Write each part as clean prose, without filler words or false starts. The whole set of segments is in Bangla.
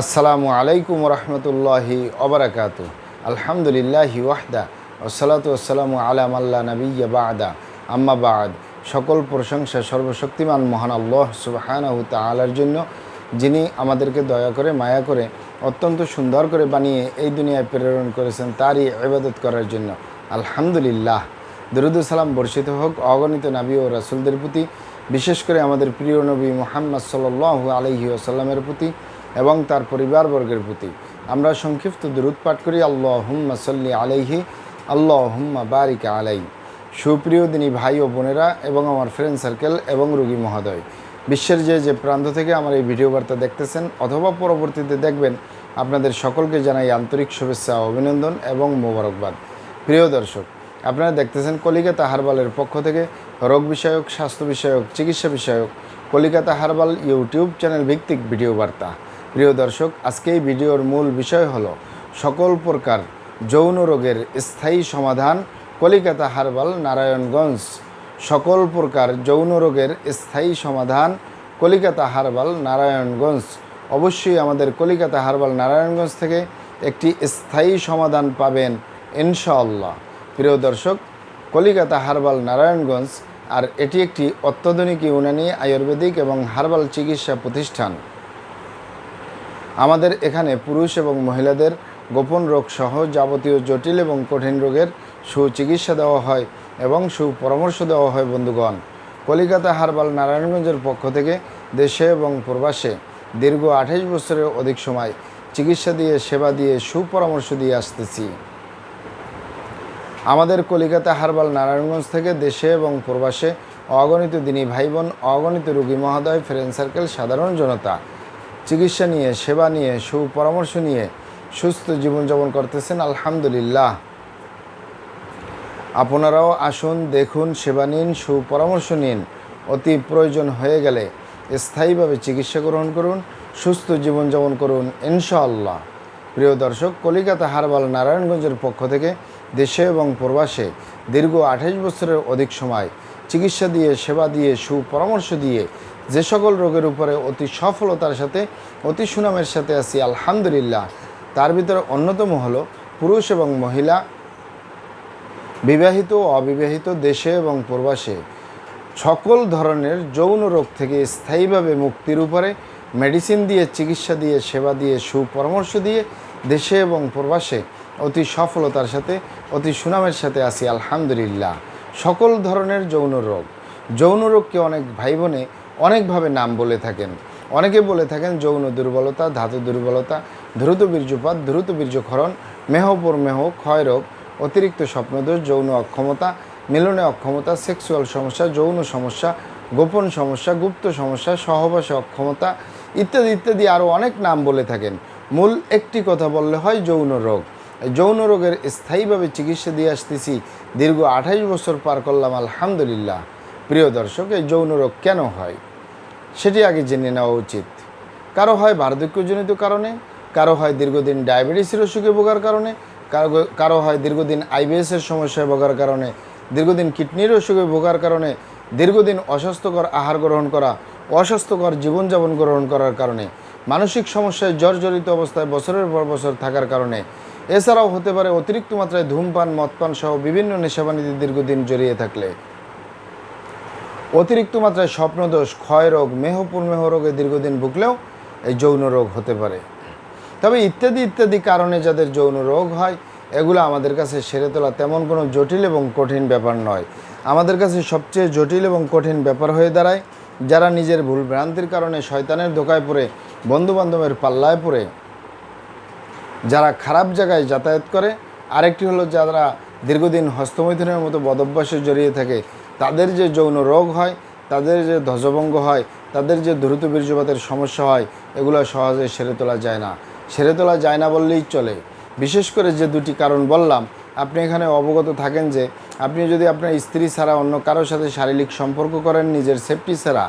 আসসালামু আলাইকুম রহমতুল্লাহি ওবরাকাতু। আলহামদুলিল্লাহি ওয়াহদা ওয়াসসালাতু ওয়াসসালামু আলা মাল্লা নাবিয়্যা বা'দা আম্মা বা'দ। সকল প্রশংসা সর্বশক্তিমান মহান আল্লাহ সুবহানাহু তাআলার জন্য, যিনি আমাদেরকে দয়া করে মায়া করে অত্যন্ত সুন্দর করে বানিয়ে এই দুনিয়ায় প্রেরণ করেছেন তারই ইবাদত করার জন্য। আলহামদুলিল্লাহ। দরুদ ও সালাম বর্ষিত হোক অগণিত নবী ও রাসূলদের প্রতি, বিশেষ করে আমাদের প্রিয় নবী মুহাম্মদ সাল্লাল্লাহু আলাইহি ওয়াসাল্লামের প্রতি এবং তার পরিবারবর্গের প্রতি। আমরা সংক্ষিপ্ত দুরূদ পাঠ করি, আল্লাহুম্মা সাল্লি আলাইহি আল্লাহুম্মা বারিক আলাইহি। সুপ্রিয় দিনী ভাই ও বোনেরা এবং আমার ফ্রেন্ড সার্কেল এবং রোগী মহোদয়, বিশ্বের যে প্রান্ত থেকে আমার এই ভিডিও বার্তা দেখতেছেন অথবা পরবর্তীতে দেখবেন, আপনাদের সকলকে জানাই আন্তরিক শুভেচ্ছা, অভিনন্দন এবং মোবারকবাদ। প্রিয় দর্শক, আপনারা দেখতেছেন কলিকাতা হারবালের পক্ষ থেকে রোগ বিষয়ক, স্বাস্থ্য বিষয়ক, চিকিৎসা বিষয়ক কলিকাতা হারবাল ইউটিউব চ্যানেল ভিত্তিক ভিডিও বার্তা। প্রিয় দর্শক, আজকে এই ভিডিওর মূল বিষয় হলো সকল প্রকার যৌন রোগের স্থায়ী সমাধান কলিকাতা হারবাল নারায়ণগঞ্জ। সকল প্রকার যৌন রোগের স্থায়ী সমাধান কলিকাতা হারবাল নারায়ণগঞ্জ। অবশ্যই আমাদের কলিকাতা হারবাল নারায়ণগঞ্জ থেকে একটি স্থায়ী সমাধান পাবেন ইনশাআল্লাহ। প্রিয় দর্শক, কলিকাতা হারবাল নারায়ণগঞ্জ আর এটি একটি অত্যাধুনিক ইউনানি, আয়ুর্বেদিক এবং হার্বাল চিকিৎসা প্রতিষ্ঠান। আমাদের এখানে পুরুষ এবং মহিলাদের গোপন রোগ সহ যাবতীয় জটিল এবং কঠিন রোগের সুচিকিৎসা দেওয়া হয় এবং সুপরামর্শ দেওয়া হয়। বন্ধুগণ, কলিকাতা হারবাল নারায়ণগঞ্জের পক্ষ থেকে দেশে এবং প্রবাসে দীর্ঘ 28 বছরের অধিক সময় চিকিৎসা দিয়ে, সেবা দিয়ে, সুপরামর্শ দিয়ে আসতেছি। আমাদের কলিকাতা হারবাল নারায়ণগঞ্জ থেকে দেশে এবং প্রবাসে অগণিত দিনী ভাই বোন, অগণিত রোগী মহোদয়, ফ্রেন্ড সার্কেল, সাধারণ জনতা চিকিৎসা নিয়ে, সেবা নিয়ে, সুপরামর্শ নিয়ে সুস্থ জীবনযাপন করতেছেন। আলহামদুলিল্লাহ। আপনারাও আসুন, দেখুন, সেবা নিন, সুপরামর্শ নিন। অতি প্রয়োজন হয়ে গেলে স্থায়ীভাবে চিকিৎসা গ্রহণ করুন, সুস্থ জীবনযাপন করুন ইনশাআল্লাহ। প্রিয় দর্শক, কলিকাতা হারবাল নারায়ণগঞ্জের পক্ষ থেকে দেশে এবং প্রবাসে দীর্ঘ 28 বছরের অধিক সময় চিকিৎসা দিয়ে, সেবা দিয়ে, সুপরামর্শ দিয়ে যে সকল রোগের উপরে অতি সফলতার সাথে, অতি সুনামের সাথে আছি আলহামদুলিল্লাহ। তার ভিতরে অন্যতম হলো পুরুষ এবং মহিলা, বিবাহিত ও অবিবাহিত, দেশে এবং প্রবাসে সকল ধরনের যৌন রোগ থেকে স্থায়ীভাবে মুক্তির উপরে মেডিসিন দিয়ে, চিকিৎসা দিয়ে, সেবা দিয়ে, সুপরামর্শ দিয়ে দেশে এবং প্রবাসে অতি সফলতার সাথে, অতি সুনামের সাথে আছি আলহামদুলিল্লাহ। সকল ধরনের যৌন রোগকে অনেক ভাই বোনে অনেকভাবে নাম বলে থাকেন। অনেকে বলে থাকেন যৌন দুর্বলতা, ধাতু দুর্বলতা, দ্রুত বীর্যপাত, দ্রুত বীর্যক্ষরণ, মেহ, ক্ষয় রোগ, অতিরিক্ত স্বপ্নদোষ, যৌন অক্ষমতা, মিলনে অক্ষমতা, সেক্সুয়াল সমস্যা, যৌন সমস্যা, গোপন সমস্যা, গুপ্ত সমস্যা, সহবাসে অক্ষমতা ইত্যাদি ইত্যাদি আরও অনেক নাম বলে থাকেন। মূল একটি কথা বললে হয় যৌন রোগ। যৌন রোগের স্থায়ীভাবে চিকিৎসা দিয়ে আসতেছি, দীর্ঘ 28 বছর পার করলাম আলহামদুলিল্লাহ। প্রিয় দর্শক, এই যৌন রোগ কেন হয় সেটি আগে জেনে নেওয়া উচিত। কারো হয় বার্ধক্যজনিত কারণে, কারো হয় দীর্ঘদিন ডায়াবেটিসের অসুখে ভোগার কারণে, কারো হয় দীর্ঘদিন আইবিএসের সমস্যায় ভোগার কারণে, দীর্ঘদিন কিডনির অসুখে ভোগার কারণে, দীর্ঘদিন অস্বাস্থ্যকর আহার গ্রহণ করা, অস্বাস্থ্যকর জীবনযাপন গ্রহণ করার কারণে, মানসিক সমস্যায় জর্জরিত অবস্থায় বছরের পর বছর থাকার কারণে, এছাড়াও হতে পারে অতিরিক্ত মাত্রায় ধূমপান, মদপান সহ বিভিন্ন নেশাবানিতে দীর্ঘদিন জড়িয়ে থাকলে, অতিরিক্ত মাত্রায় স্বপ্নদোষ, ক্ষয় রোগ, মেহ রোগে দীর্ঘদিন ভুগলেও এই যৌন রোগ হতে পারে। তবে ইত্যাদি ইত্যাদি কারণে যাদের যৌন রোগ হয়, এগুলো আমাদের কাছে সেরে তোলা তেমন কোনো জটিল এবং কঠিন ব্যাপার নয়। আমাদের কাছে সবচেয়ে জটিল এবং কঠিন ব্যাপার হয়ে দাঁড়ায় যারা নিজের ভুল ভ্রান্তির কারণে শয়তানের ধোকায় পড়ে, বন্ধুবান্ধবের পাল্লায় পড়ে, যারা খারাপ জায়গায় যাতায়াত করে। আরেকটি হলো যারা দীর্ঘদিন হস্তমৈথুনের মতো বদভ্যাসে জড়িয়ে থাকে, তাদের যে যৌন রোগ হয়, তাদের যে ধ্বজভঙ্গ হয়, তাদের যে দ্রুত বীর্যপাতের সমস্যা হয়, এগুলো সহজে সেরে তোলা যায় না। সেরে তোলা যায় না বললেই চলে। বিশেষ করে যে দুটি কারণ বললাম, আপনি এখানে অবগত থাকেন যে আপনি যদি আপনার স্ত্রী ছাড়া অন্য কারোর সাথে শারীরিক সম্পর্ক করেন নিজের সেফটি ছাড়া,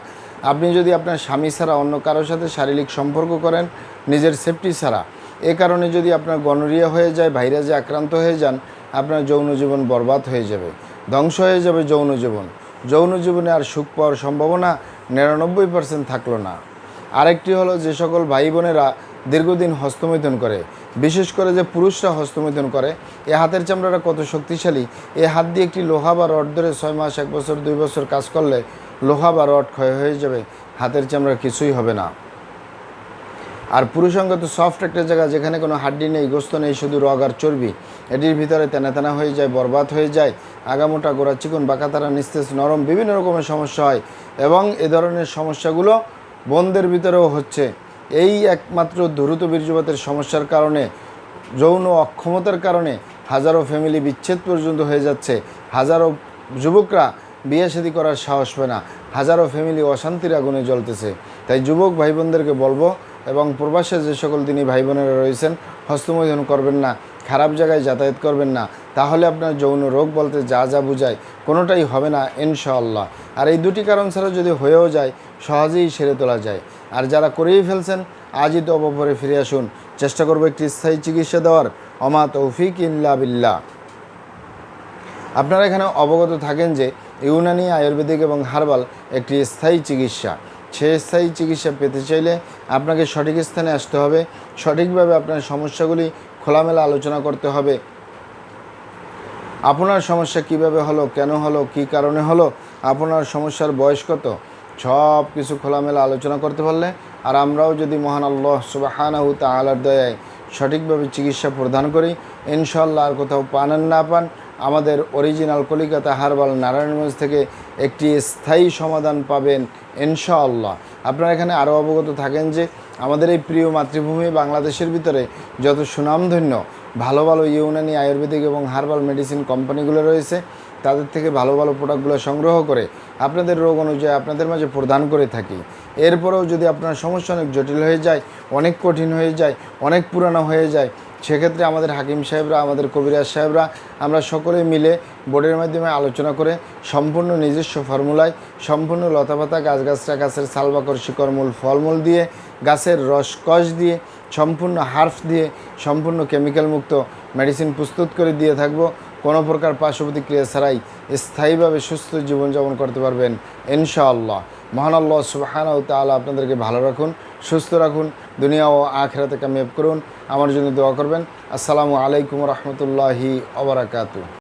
আপনি যদি আপনার স্বামী ছাড়া অন্য কারোর সাথে শারীরিক সম্পর্ক করেন নিজের সেফটি ছাড়া, এ কারণে যদি আপনার গনোরিয়া হয়ে যায়, ভাইরাসে আক্রান্ত হয়ে যান, আপনার যৌন জীবন বরবাদ হয়ে যাবে, ধ্বংস হয়ে যাবে যৌন জীবনে আর সুখ পাওয়ার সম্ভাবনা 99% থাকলো না। আরেকটি হলো যে সকল ভাই বোনেরা দীর্ঘদিন হস্তমৈথুন করে, বিশেষ করে যে পুরুষরা হস্তমৈথুন করে, এই হাতের চামড়াটা কত শক্তিশালী। এই হাত দিয়ে একটি লোহা বা রড ধরে 6 মাস, 1 বছর, 2 বছর কাজ করলে লোহা বা রড ক্ষয় হয়ে যাবে, হাতের চামড়া কিছুই হবে না। আর পুরুষাঙ্গ তো সফট একটা জায়গা, যেখানে কোনো হাড্ডি নেই, গোস্ত নেই, শুধু রগ আর চর্বি। এটির ভিতরে তেনা তেনা হয়ে যায়, বরবাদ হয়ে যায়, আগামোটা, গোড়া চিকন, বাঁকাতারা, নিস্তেজ, নরম, বিভিন্ন রকমের সমস্যা হয়। এবং এ ধরনের সমস্যাগুলো বোনদের ভিতরেও হচ্ছে। এই একমাত্র দ্রুত বীর্যপাতের সমস্যার কারণে, যৌন অক্ষমতার কারণে হাজারো ফ্যামিলি বিচ্ছেদ পর্যন্ত হয়ে যাচ্ছে। হাজারো যুবকরা বিয়ে শাদী করার সাহস পায় না, হাজারো ফ্যামিলি অশান্তির আগুনে জ্বলতেছে। তাই যুবক ভাই বোনদেরকে বলবো, এবং প্রবাসে যে সকল দিনই ভাই বোনেরা রয়েছেন, হস্তমৈথুন করবেন না, খারাপ জায়গায় যাতায়াত করবেন না, তাহলে আপনার যৌন রোগ বলতে যা যা বুঝায় কোনোটাই হবে না ইনশাআল্লাহ। আর এই দুটি কারণ ছাড়া যদি হয়েও যায়, সহজেই সেরে তোলা যায়। আর যারা করেই ফেলছেন, আজই তো অবপরে ফিরে আসুন, চেষ্টা করবো একটি স্থায়ী চিকিৎসা দেওয়ার। অমা তৌফিক ইল্লা বিল্লাহ। আপনারা এখানে অবগত থাকেন যে ইউনানি, আয়ুর্বেদিক এবং হার্বাল একটি স্থায়ী চিকিৎসা। সেই স্থায়ী চিকিৎসা পেতে চাইলে আপনাকে সঠিক স্থানে আসতে হবে, সঠিকভাবে আপনার সমস্যাগুলি খোলামেলা আলোচনা করতে হবে। আপনার সমস্যা কিভাবে হলো, কেন হলো, কী কারণে হলো, আপনার সমস্যার বয়স কত, সব কিছু খোলামেলা আলোচনা করতে পারলে, আর আমরাও যদি মহান আল্লাহ সুবহানাহু তাআলার দয়ায় সঠিকভাবে চিকিৎসা প্রদান করি, ইনশাআল্লাহ আর কোথাও পান না পান, আমাদের অরিজিনাল কলিকাতা হার্বাল নারায়ণগঞ্জ থেকে একটি স্থায়ী সমাধান পাবেন ইনশাআল্লাহ। আপনারা এখানে আরও অবগত থাকেন যে আমাদের এই প্রিয় মাতৃভূমি বাংলাদেশের ভিতরে যত সুনামধন্য ভালো ভালো ইউনানি, আয়ুর্বেদিক এবং হার্বাল মেডিসিন কোম্পানিগুলো রয়েছে, তাদের থেকে ভালো ভালো প্রোডাক্টগুলো সংগ্রহ করে আপনাদের রোগ অনুযায়ী আপনাদের মাঝে প্রদান করে থাকি। এরপরেও যদি আপনার সমস্যা অনেক জটিল হয়ে যায়, অনেক কঠিন হয়ে যায়, অনেক পুরানো হয়ে যায়, সেক্ষেত্রে আমাদের হাকিম সাহেবরা, আমাদের কবিরাজ সাহেবরা, আমরা সকলে মিলে বোর্ডের মাধ্যমে আলোচনা করে সম্পূর্ণ নিজস্ব ফর্মুলায়, সম্পূর্ণ লতাপাতা, গাছগাছরা, গাছের ছালবাকর, শিকড়মূল, ফলমূল দিয়ে, গাছের রসকস দিয়ে, সম্পূর্ণ হার্ফ দিয়ে, সম্পূর্ণ কেমিক্যাল মুক্ত মেডিসিন প্রস্তুত করে দিয়ে থাকবো। কোনো প্রকার পার্শ্ব প্রতিক্রিয়া ছাড়াই স্থায়ীভাবে সুস্থ জীবনযাপন করতে পারবেন ইনশাআল্লাহ। মহান আল্লাহ সুবহানাহু তাআলা আপনাদেরকে ভালো রাখুন, সুস্থ রাখুন, দুনিয়া ও আখিরাতে কামিয়াব করুন। আমার জন্য দোয়া করবেন। আসসালামু আলাইকুম রহমতুল্লাহি ওয়া বারাকাতুহু।